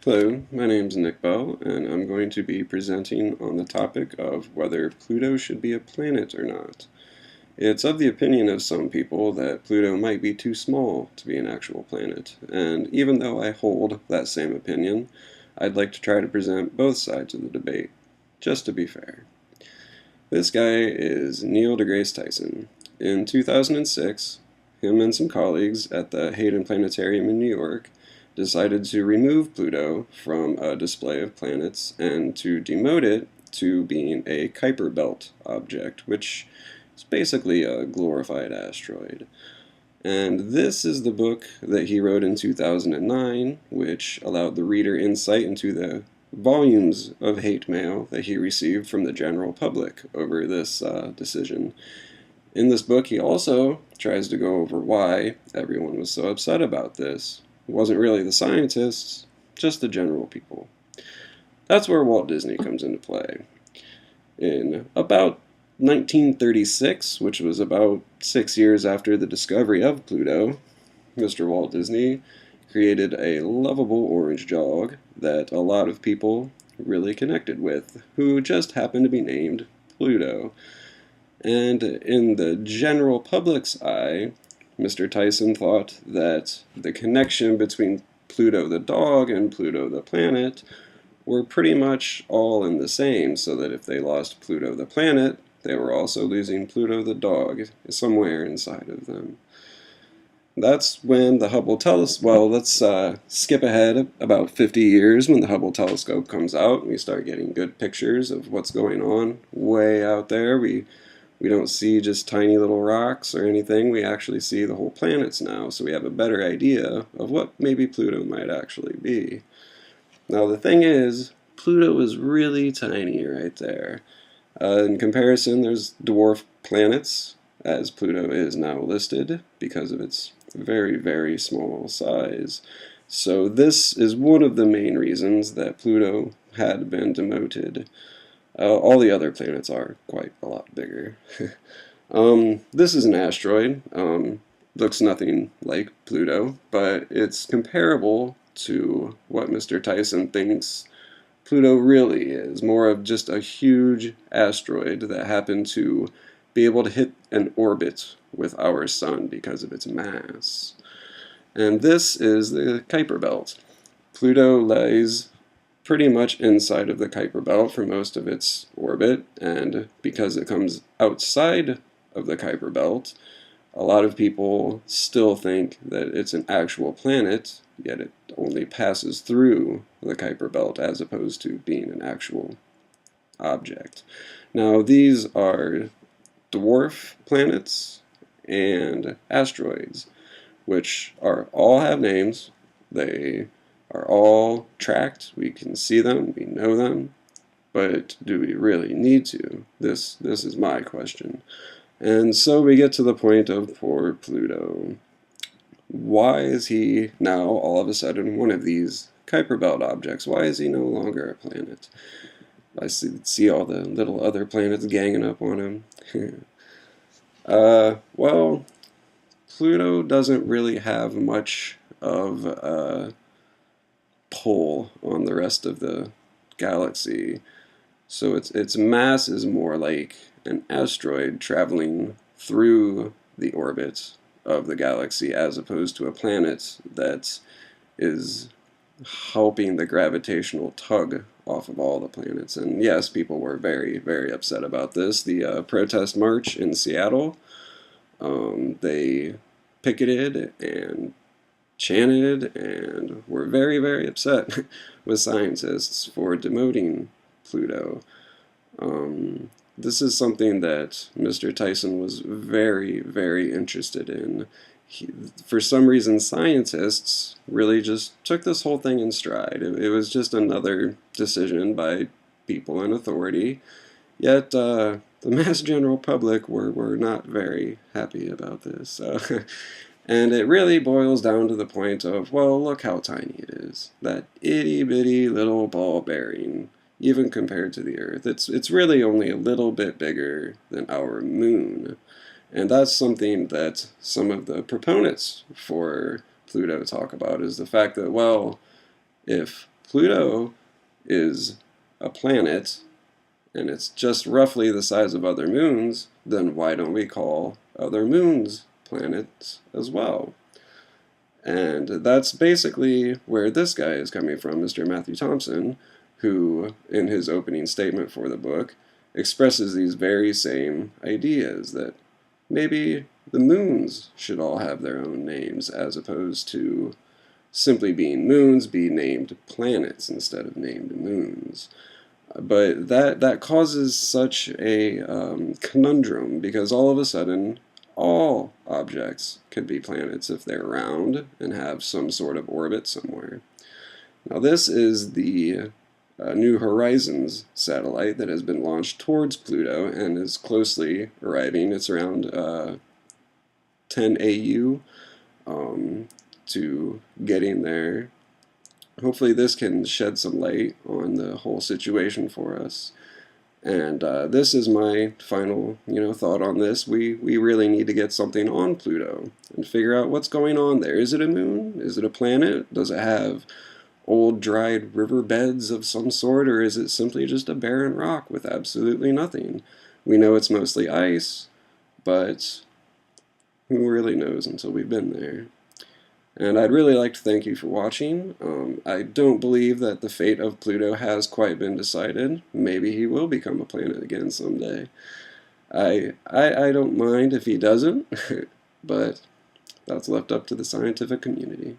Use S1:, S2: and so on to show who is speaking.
S1: Hello, my name is Nick Bell, and I'm going to be presenting on the topic of whether Pluto should be a planet or not. It's of the opinion of some people that Pluto might be too small to be an actual planet, and even though I hold that same opinion, I'd like to try to present both sides of the debate, just to be fair. This guy is Neil deGrasse Tyson. In 2006, him and some colleagues at the Hayden Planetarium in New York decided to remove Pluto from a display of planets and to demote it to being a Kuiper Belt object, which is basically a glorified asteroid. And this is the book that he wrote in 2009, which allowed the reader insight into the volumes of hate mail that he received from the general public over this decision. In this book, he also tries to go over why everyone was so upset about this. It wasn't really the scientists, just the general people. That's where Walt Disney comes into play. In about 1936, which was about 6 years after the discovery of Pluto, Mr. Walt Disney created a lovable orange dog that a lot of people really connected with, who just happened to be named Pluto. And in the general public's eye, Mr. Tyson thought that the connection between Pluto the dog and Pluto the planet were pretty much all in the same, so that if they lost Pluto the planet, they were also losing Pluto the dog somewhere inside of them. That's when the Hubble telescope, well, let's skip ahead about 50 years when the Hubble telescope comes out and we start getting good pictures of what's going on way out there. We don't see just tiny little rocks or anything. We actually see the whole planets now, so we have a better idea of what maybe Pluto might actually be. Now the thing is, Pluto is really tiny right there. In comparison, there's dwarf planets, as Pluto is now listed, because of its very, very small size. So this is one of the main reasons that Pluto had been demoted. All the other planets are quite a lot bigger. This is an asteroid. Looks nothing like Pluto, but it's comparable to what Mr. Tyson thinks Pluto really is. More of just a huge asteroid that happened to be able to hit an orbit with our sun because of its mass. And this is the Kuiper Belt. Pluto lies pretty much inside of the Kuiper Belt for most of its orbit, and because it comes outside of the Kuiper Belt, a lot of people still think that it's an actual planet, yet it only passes through the Kuiper Belt as opposed to being an actual object. Now, these are dwarf planets and asteroids, which are all have names. They are all tracked. We can see them, we know them, but do we really need to? This is my question. And so we get to the point of poor Pluto. Why is he now all of a sudden one of these Kuiper Belt objects? Why is he no longer a planet? I see all the little other planets ganging up on him. Well, Pluto doesn't really have much of a pull on the rest of the galaxy. So its mass is more like an asteroid traveling through the orbit of the galaxy as opposed to a planet that is helping the gravitational tug off of all the planets. And yes, people were very, very upset about this. The protest march in Seattle, they picketed and chanted and were very, very upset with scientists for demoting Pluto. This is something that Mr. Tyson was very, very interested in. For some reason, scientists really just took this whole thing in stride. It was just another decision by people in authority. Yet, the mass general public were not very happy about this. And it really boils down to the point of, well, look how tiny it is. That itty-bitty little ball bearing, even compared to the Earth. It's really only a little bit bigger than our moon. And that's something that some of the proponents for Pluto talk about, is the fact that, well, if Pluto is a planet, and it's just roughly the size of other moons, then why don't we call other moons planets as well? And that's basically where this guy is coming from, Mr. Matthew Thompson, who, in his opening statement for the book, expresses these very same ideas that maybe the moons should all have their own names, as opposed to simply being moons, be named planets instead of named moons. But that causes such a conundrum, because all of a sudden all objects could be planets if they're round and have some sort of orbit somewhere. Now this is the New Horizons satellite that has been launched towards Pluto and is closely arriving. It's around 10 AU to getting there. Hopefully this can shed some light on the whole situation for us. And this is my final, thought on this. We really need to get something on Pluto and figure out what's going on there. Is it a moon? Is it a planet? Does it have old dried riverbeds of some sort, or is it simply just a barren rock with absolutely nothing? We know it's mostly ice, but who really knows until we've been there? And I'd really like to thank you for watching. I don't believe that the fate of Pluto has quite been decided. Maybe he will become a planet again someday. I don't mind if he doesn't, but that's left up to the scientific community.